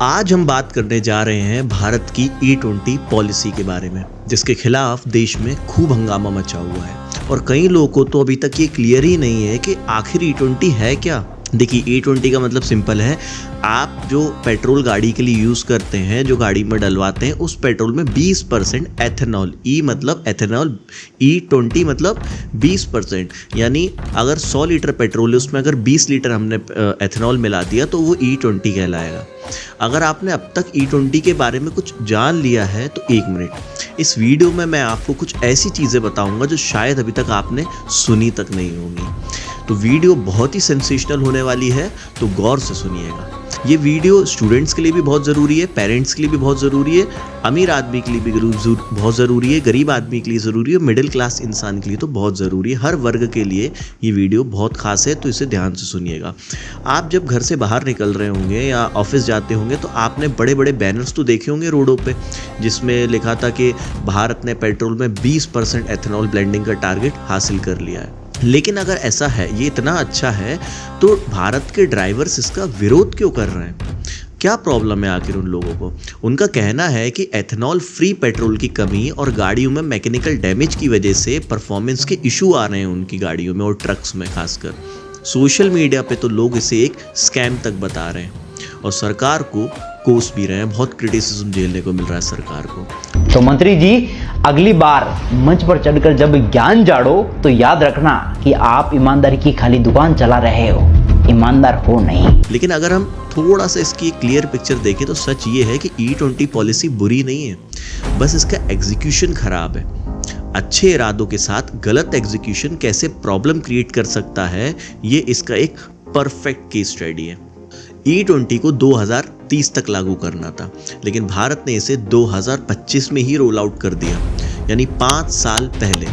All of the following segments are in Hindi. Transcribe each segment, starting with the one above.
आज हम बात करने जा रहे हैं भारत की E20 पॉलिसी के बारे में, जिसके खिलाफ देश में खूब हंगामा मचा हुआ है और कई लोगों को तो अभी तक ये क्लियर ही नहीं है कि आखिर E20 है क्या। देखिए, E20 का मतलब सिंपल है, आप जो पेट्रोल गाड़ी के लिए यूज़ करते हैं, जो गाड़ी में डलवाते हैं, उस पेट्रोल में 20% एथेनॉल, E मतलब एथेनॉल, E20 मतलब 20%, यानी अगर 100 लीटर पेट्रोल है उसमें अगर 20 लीटर हमने एथेनॉल मिला दिया तो वो E20 कहलाएगा। अगर आपने अब तक E20 के बारे में कुछ जान लिया है तो एक मिनट, इस वीडियो में मैं आपको कुछ ऐसी चीज़ें बताऊंगा जो शायद अभी तक आपने सुनी तक नहीं होंगी। तो वीडियो बहुत ही सेंसेशनल होने वाली है, तो गौर से सुनिएगा। ये वीडियो स्टूडेंट्स के लिए भी बहुत ज़रूरी है, पेरेंट्स के लिए भी बहुत ज़रूरी है, अमीर आदमी के लिए भी बहुत ज़रूरी है, गरीब आदमी के लिए ज़रूरी है, मिडिल क्लास इंसान के लिए तो बहुत ज़रूरी है। हर वर्ग के लिए ये वीडियो बहुत खास है, तो इसे ध्यान से सुनिएगा। आप जब घर से बाहर निकल रहे होंगे या ऑफिस जाते होंगे तो आपने बड़े बड़े बैनर्स तो देखे होंगे रोडों पे, जिसमें लिखा था कि भारत ने पेट्रोल में 20% एथेनॉल ब्लेंडिंग का टारगेट हासिल कर लिया है। लेकिन अगर ऐसा है, ये इतना अच्छा है, तो भारत के ड्राइवर्स इसका विरोध क्यों कर रहे हैं? क्या प्रॉब्लम है आखिर उन लोगों को? उनका कहना है कि एथेनॉल फ्री पेट्रोल की कमी और गाड़ियों में मैकेनिकल डैमेज की वजह से परफॉर्मेंस के इशू आ रहे हैं उनकी गाड़ियों में और ट्रक्स में खासकर। सोशल मीडिया पे तो लोग इसे एक स्कैम तक बता रहे हैं और सरकार को कोस भी रहे हैं। बहुत क्रिटिसिज्म झेलने को मिल रहा है सरकार को। तो मंत्री जी, अगली बार मंच पर चढ़कर जब ज्ञान झाड़ो तो याद रखना कि आप ईमानदारी की खाली दुकान चला रहे हो, ईमानदार हो नहीं। लेकिन अगर हम थोड़ा सा इसकी क्लियर पिक्चर देखें तो सच ये है कि E20 पॉलिसी बुरी नहीं है, बस इसका एग्जीक्यूशन खराब है। अच्छे इरादों के साथ गलत एग्जीक्यूशन कैसे प्रॉब्लम क्रिएट कर सकता है, ये इसका एक परफेक्ट केस स्टडी है। E20 को 2030 तक लागू करना था, लेकिन भारत ने इसे 2025 में ही रोल आउट कर दिया, यानी 5 साल पहले।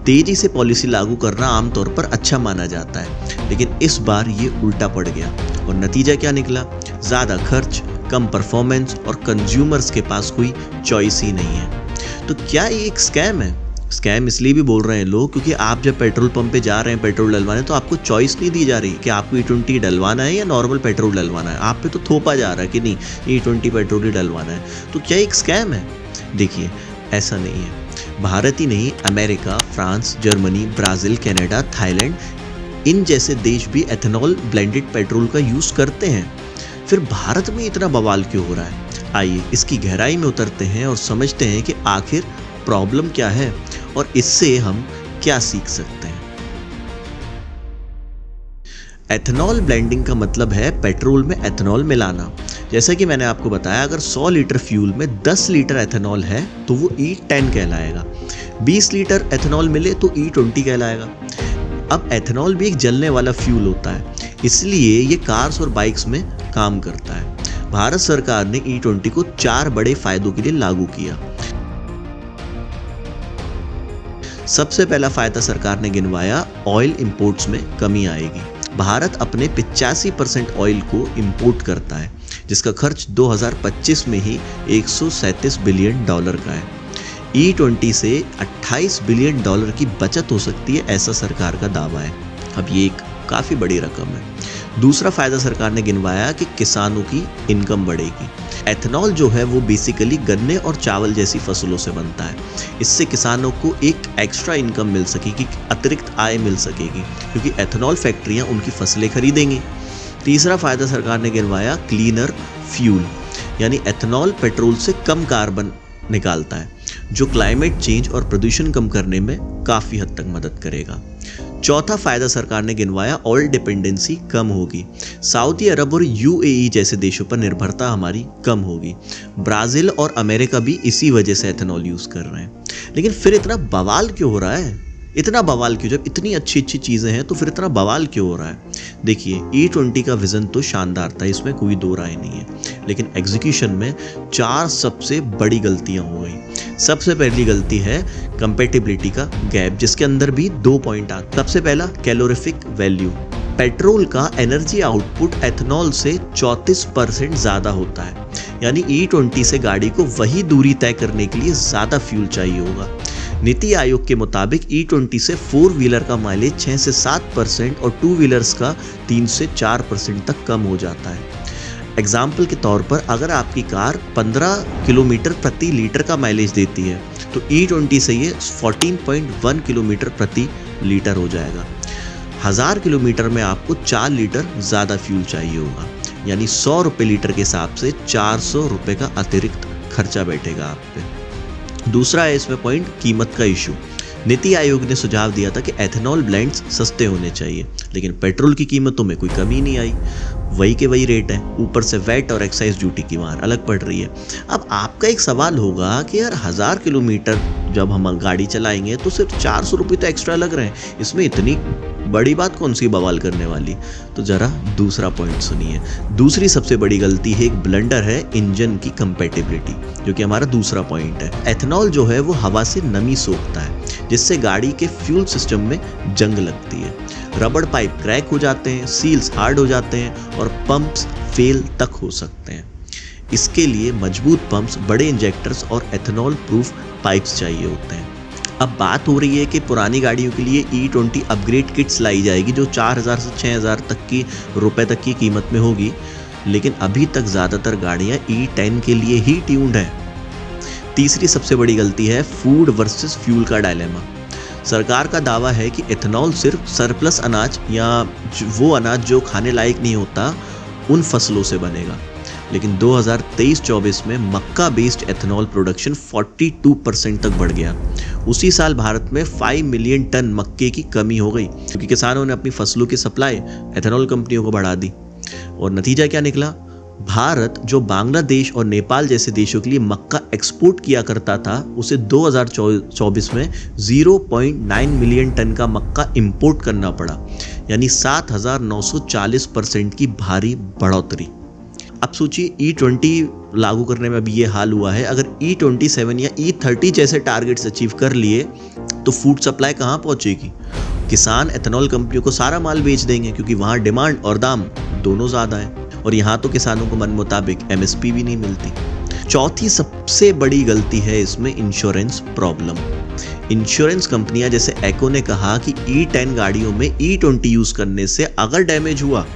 तेजी से पॉलिसी लागू करना आमतौर पर अच्छा माना जाता है, लेकिन इस बार ये उल्टा पड़ गया और नतीजा क्या निकला? ज़्यादा खर्च, कम परफॉर्मेंस और कंज्यूमर्स के पास कोई चॉइस ही नहीं है। तो क्या ये एक स्कैम है? स्कैम इसलिए भी बोल रहे हैं लोग क्योंकि आप जब पेट्रोल पंप पे जा रहे हैं पेट्रोल डलवाने, तो आपको चॉइस नहीं दी जा रही कि आपको E20 डलवाना है या नॉर्मल पेट्रोल डलवाना है। आप पे तो थोपा जा रहा है कि नहीं, E20 पेट्रोल ही डलवाना है। तो क्या एक स्कैम है? देखिए, ऐसा नहीं है। भारत ही नहीं, America, France, Germany, Brazil, Canada, Thailand, इन जैसे देश भी एथेनॉल ब्लेंडेड पेट्रोल का यूज़ करते हैं। फिर भारत में इतना बवाल क्यों हो रहा है? आइए इसकी गहराई में उतरते हैं और समझते हैं कि आखिर प्रॉब्लम क्या है और इससे हम क्या सीख सकते हैं। एथेनॉल ब्लेंडिंग का मतलब है पेट्रोल में एथेनॉल मिलाना। जैसा कि मैंने आपको बताया, अगर 100 लीटर फ्यूल में 10 लीटर एथेनॉल है तो वो E10 कहलाएगा। 20 लीटर एथेनॉल मिले तो E20 कहलाएगा। अब एथेनॉल भी एक जलने वाला फ्यूल होता है, इसलिए ये कार्स और बाइक्स में काम करता है। भारत सरकार ने E20 को 4 बड़े फायदों के लिए लागू किया। सबसे पहला फायदा सरकार ने गिनवाया, ऑयल इंपोर्ट्स में कमी आएगी। भारत अपने 85% ऑयल को इंपोर्ट करता है, जिसका खर्च 2025 में ही $137 बिलियन का है। E20 से $28 बिलियन की बचत हो सकती है, ऐसा सरकार का दावा है। अब ये एक काफ़ी बड़ी रकम है। दूसरा फायदा सरकार ने गिनवाया कि किसानों की इनकम बढ़ेगी। एथेनॉल जो है वो बेसिकली गन्ने और चावल जैसी फसलों से बनता है। इससे किसानों को एक एक्स्ट्रा इनकम मिल सकेगी, अतिरिक्त आय मिल सकेगी, क्योंकि एथेनॉल फैक्ट्रियां उनकी फसलें खरीदेंगी। तीसरा फायदा सरकार ने गिनवाया, क्लीनर फ्यूल, यानी एथेनॉल पेट्रोल से कम कार्बन निकालता है, जो क्लाइमेट चेंज और प्रदूषण कम करने में काफ़ी हद तक मदद करेगा। चौथा फायदा सरकार ने गिनवाया, ऑयल डिपेंडेंसी कम होगी। सऊदी अरब और UAE जैसे देशों पर निर्भरता हमारी कम होगी। ब्राज़ील और अमेरिका भी इसी वजह से एथेनॉल यूज़ कर रहे हैं। लेकिन फिर इतना बवाल क्यों हो रहा है? इतना बवाल क्यों? जब इतनी अच्छी अच्छी चीज़ें हैं तो फिर इतना बवाल क्यों हो रहा है? देखिए, E20 का विज़न तो शानदार था, इसमें कोई दो राय नहीं है, लेकिन एग्जीक्यूशन में 4 सबसे बड़ी गलतियां हो गई। सबसे पहली गलती है कंपैटिबिलिटी का गैप, जिसके अंदर भी 2 पॉइंट आते। सबसे पहला, कैलोरीफिक वैल्यू। पेट्रोल का एनर्जी आउटपुट एथेनॉल से 34% ज़्यादा होता है, यानी E20 से गाड़ी को वही दूरी तय करने के लिए ज़्यादा फ्यूल चाहिए होगा। नीति आयोग के मुताबिक E20 से 4 व्हीलर का माइलेज 6 से 7% और 2 व्हीलर्स का 3 से 4% तक कम हो जाता है। एग्जाम्पल के तौर पर अगर आपकी कार 15 किलोमीटर प्रति लीटर का माइलेज देती है तो E20 से ये 14.1 किलोमीटर प्रति लीटर हो जाएगा। 1000 किलोमीटर में आपको 4 लीटर ज़्यादा फ्यूल चाहिए होगा, यानी 100 रुपये लीटर के हिसाब से 400 रुपये का अतिरिक्त खर्चा बैठेगा आप पे। दूसरा है इसमें पॉइंट कीमत का इशू। नीति आयोग ने सुझाव दिया था कि एथेनॉल ब्लेंड्स सस्ते होने चाहिए, लेकिन पेट्रोल की कीमतों में कोई कमी नहीं आई, वही के वही रेट है। ऊपर से वैट और एक्साइज ड्यूटी की मार अलग पड़ रही है। अब आपका एक सवाल होगा कि यार 1000 किलोमीटर जब हम गाड़ी चलाएंगे तो सिर्फ 400 रुपये तो एक्स्ट्रा लग रहे हैं, इसमें इतनी बड़ी बात कौन सी बवाल करने वाली। तो जरा दूसरा पॉइंट सुनिए। दूसरी सबसे बड़ी गलती है, एक ब्लंडर है इंजन की कंपैटिबिलिटी, जो कि हमारा दूसरा पॉइंट है। एथेनॉल जो है वो हवा से नमी सोखता है, जिससे गाड़ी के फ्यूल सिस्टम में जंग लगती है। रबड़ पाइप क्रैक हो जाते हैं, सील्स हार्ड हो जाते हैं और पंप्स फेल तक हो सकते हैं। इसके लिए मजबूत पंप्स, बड़े इंजेक्टर्स और एथेनॉल प्रूफ पाइप्स चाहिए होते हैं। अब बात हो रही है कि पुरानी गाड़ियों के लिए E20 अपग्रेड किट्स लाई जाएगी जो 4000 से 6000 रुपए तक की कीमत में होगी, लेकिन अभी तक ज़्यादातर गाड़ियाँ E10 के लिए ही ट्यून्ड हैं। तीसरी सबसे बड़ी गलती है फूड वर्सेस फ्यूल का डायलेमा। सरकार का दावा है कि एथेनॉल सिर्फ सरप्लस अनाज या वो अनाज जो खाने लायक नहीं होता उन फसलों से बनेगा, लेकिन 2023-24 में मक्का बेस्ड एथेनॉल प्रोडक्शन 42% तक बढ़ गया। उसी साल भारत में 5 मिलियन टन मक्के की कमी हो गई, क्योंकि किसानों ने अपनी फसलों की सप्लाई एथेनॉल कंपनियों को बढ़ा दी। और नतीजा क्या निकला? भारत जो बांग्लादेश और नेपाल जैसे देशों के लिए मक्का एक्सपोर्ट किया करता था, उसे 2024 में 0.9 मिलियन टन का मक्का इंपोर्ट करना पड़ा, यानी 7940% की भारी बढ़ोतरी। अब सोचिए E20 लागू करने में अभी ये हाल हुआ है, अगर E27 या E30 जैसे टारगेट्स अचीव कर लिए तो फूड सप्लाई कहाँ पहुँचेगी? किसान एथेनॉल कंपनियों को सारा माल बेच देंगे, क्योंकि वहाँ डिमांड और दाम दोनों ज़्यादा है, और यहाँ तो किसानों को मन मुताबिक MSP भी नहीं मिलती। चौथी सबसे बड़ी गलती है इसमें इंश्योरेंस प्रॉब्लम। इंश्योरेंस कंपनियां जैसे एको ने कहा कि E10 गाड़ियों में E20 यूज़ करने से अगर डैमेज हुआ,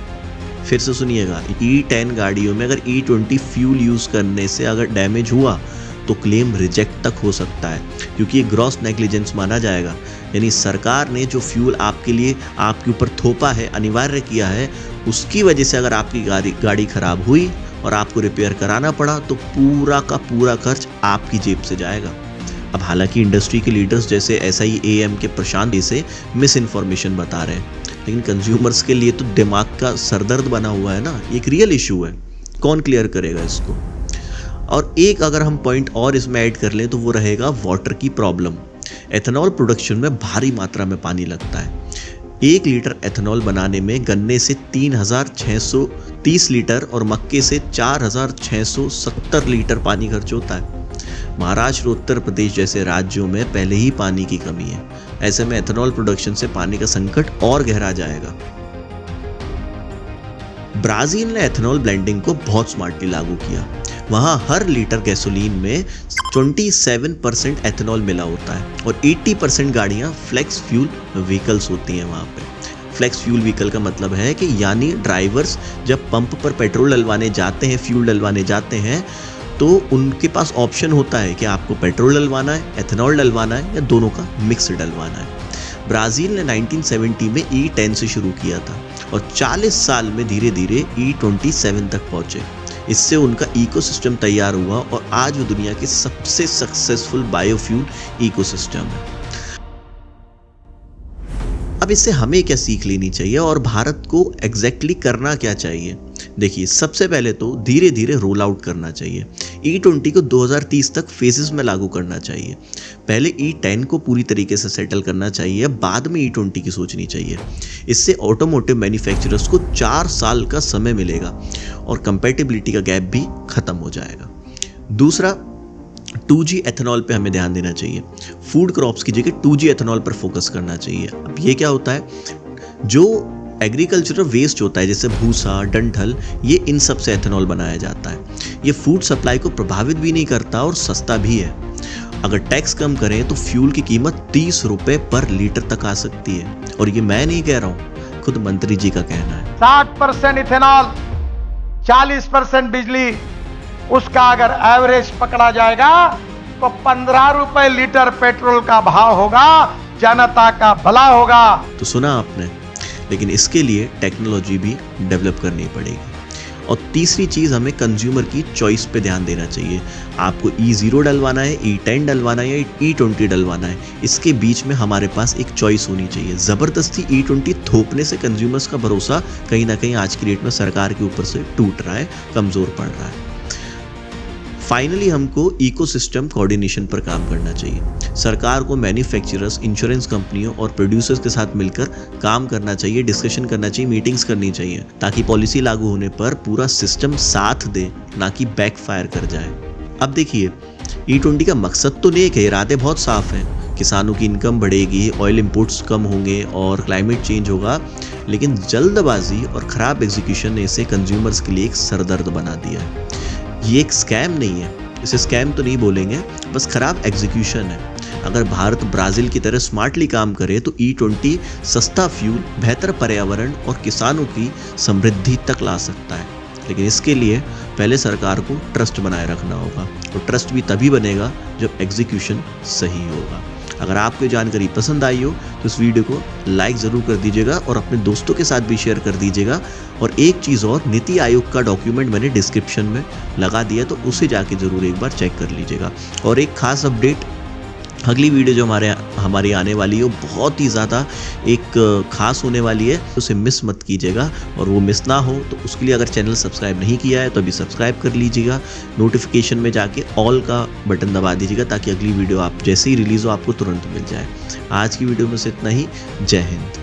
फिर से सुनिएगा, E10 गाड़ियों में अगर E20 फ्यूल यूज़ करने से अगर डैमेज हुआ तो क्लेम रिजेक्ट तक हो सकता है, क्योंकि ये ग्रॉस नेग्लिजेंस माना जाएगा। यानी सरकार ने जो फ्यूल आपके लिए आपके ऊपर थोपा है, अनिवार्य किया है, उसकी वजह से अगर आपकी गाड़ी खराब हुई और आपको रिपेयर कराना पड़ा तो पूरा का पूरा खर्च आपकी जेब से जाएगा। अब हालांकि इंडस्ट्री के लीडर्स जैसे SIAM के प्रशांत से मिस इन्फॉर्मेशन बता रहे हैं, लेकिन कंज्यूमर्स के लिए तो दिमाग का सरदर्द बना हुआ है ना, एक रियल इशू है। कौन क्लियर करेगा इसको? और एक अगर हम पॉइंट और इसमें ऐड कर लें तो वो रहेगा वाटर की प्रॉब्लम। एथेनॉल प्रोडक्शन में भारी मात्रा में पानी लगता है। 1 लीटर एथेनॉल बनाने में गन्ने से 3630 लीटर और मक्के से 4670 लीटर पानी खर्च होता है। महाराष्ट्र, उत्तर प्रदेश जैसे राज्यों में पहले ही पानी की कमी है। ऐसे में एथेनॉल प्रोडक्शन से पानी का संकट और गहरा जाएगा। ब्राजील ने एथेनॉल ब्लेंडिंग को बहुत स्मार्टली लागू किया। वहाँ हर लीटर गैसोलीन में 27% एथेनॉल मिला होता है और 80% गाड़ियाँ फ्लेक्स फ्यूल व्हीकल्स होती हैं वहाँ पे। फ्लेक्स फ्यूल व्हीकल का मतलब है कि यानी ड्राइवर्स जब पंप पर पेट्रोल डलवाने जाते हैं, फ्यूल डलवाने जाते हैं, तो उनके पास ऑप्शन होता है कि आपको पेट्रोल डलवाना है, एथेनॉल डलवाना है या दोनों का मिक्स डलवाना है। ब्राज़ील ने 1970 में E10 से शुरू किया था और 40 साल में धीरे धीरे E27 तक पहुंचे। इससे उनका इकोसिस्टम तैयार हुआ और आज वो दुनिया के सबसे सक्सेसफुल बायोफ्यूल इकोसिस्टम है। अब इससे हमें क्या सीख लेनी चाहिए और भारत को एग्जैक्टली करना क्या चाहिए? देखिए, सबसे पहले तो धीरे धीरे रोल आउट करना चाहिए। E20 को 2030 तक फेजेस में लागू करना चाहिए। पहले E10 को पूरी तरीके से सेटल करना चाहिए, बाद में E20 की सोचनी चाहिए। इससे ऑटोमोटिव मैन्युफैक्चरर्स को 4 साल का समय मिलेगा और कंपैटिबिलिटी का गैप भी खत्म हो जाएगा। दूसरा, 2G एथेनॉल पे हमें ध्यान देना चाहिए। फूड क्रॉप्स की जगह 2G एथेनॉल पर फोकस करना चाहिए। अब ये क्या होता है? जो एग्रीकल्चरल वेस्ट होता है जैसे भूसा, डंठल, ये इन सब से एथेनॉल बनाया जाता है। ये फूड सप्लाई को प्रभावित भी नहीं करता और सस्ता भी है। अगर टैक्स कम करें तो फ्यूल की कीमत 30 रुपए पर लीटर तक आ सकती है। और ये मैं नहीं कह रहा हूँ, खुद मंत्री जी का कहना है। 60% इथेनॉल 40% बिजली उसका अगर एवरेज पकड़ा जाएगा तो 15 रुपए लीटर पेट्रोल का भाव होगा, जनता का भला होगा। तो सुना आपने, लेकिन इसके लिए टेक्नोलॉजी भी डेवलप करनी पड़ेगी। और तीसरी चीज़, हमें कंज्यूमर की चॉइस पे ध्यान देना चाहिए। आपको E0 डलवाना है, E10 डलवाना है या E20 डलवाना है, इसके बीच में हमारे पास एक चॉइस होनी चाहिए। ज़बरदस्ती E20 थोपने से कंज्यूमर्स का भरोसा कहीं ना कहीं आज की डेट में सरकार के ऊपर से टूट रहा है, कमज़ोर पड़ रहा है। फाइनली हमको इकोसिस्टम कोऑर्डिनेशन पर काम करना चाहिए। सरकार को मैन्युफैक्चरर्स, इंश्योरेंस कंपनियों और प्रोड्यूसर्स के साथ मिलकर काम करना चाहिए, डिस्कशन करना चाहिए, मीटिंग्स करनी चाहिए, ताकि पॉलिसी लागू होने पर पूरा सिस्टम साथ दे, ना कि बैकफायर कर जाए। अब देखिए, E20 का मकसद तो नेक है, इरादे बहुत साफ हैं। किसानों की इनकम बढ़ेगी, ऑयल इंपोर्ट्स कम होंगे और क्लाइमेट चेंज होगा, लेकिन जल्दबाजी और ख़राब एग्जीक्यूशन ने इसे कंज्यूमर्स के लिए एक सरदर्द बना दिया है। ये एक स्कैम नहीं है, इसे स्कैम तो नहीं बोलेंगे, बस खराब एग्जीक्यूशन है। अगर भारत ब्राज़ील की तरह स्मार्टली काम करे तो E20 सस्ता फ्यूल, बेहतर पर्यावरण और किसानों की समृद्धि तक ला सकता है। लेकिन इसके लिए पहले सरकार को ट्रस्ट बनाए रखना होगा, और ट्रस्ट भी तभी बनेगा जब एग्जीक्यूशन सही होगा। अगर आपको जानकारी पसंद आई हो तो इस वीडियो को लाइक ज़रूर कर दीजिएगा और अपने दोस्तों के साथ भी शेयर कर दीजिएगा। और एक चीज़ और, नीति आयोग का डॉक्यूमेंट मैंने डिस्क्रिप्शन में लगा दिया, तो उसे जाके ज़रूर एक बार चेक कर लीजिएगा। और एक खास अपडेट, अगली वीडियो जो हमारी आने वाली है वो बहुत ही ज़्यादा एक खास होने वाली है, उसे मिस मत कीजिएगा। और वो मिस ना हो तो उसके लिए अगर चैनल सब्सक्राइब नहीं किया है तो अभी सब्सक्राइब कर लीजिएगा। नोटिफिकेशन में जाके ऑल का बटन दबा दीजिएगा, ताकि अगली वीडियो आप जैसे ही रिलीज़ हो आपको तुरंत मिल जाए। आज की वीडियो में से इतना ही। जय हिंद।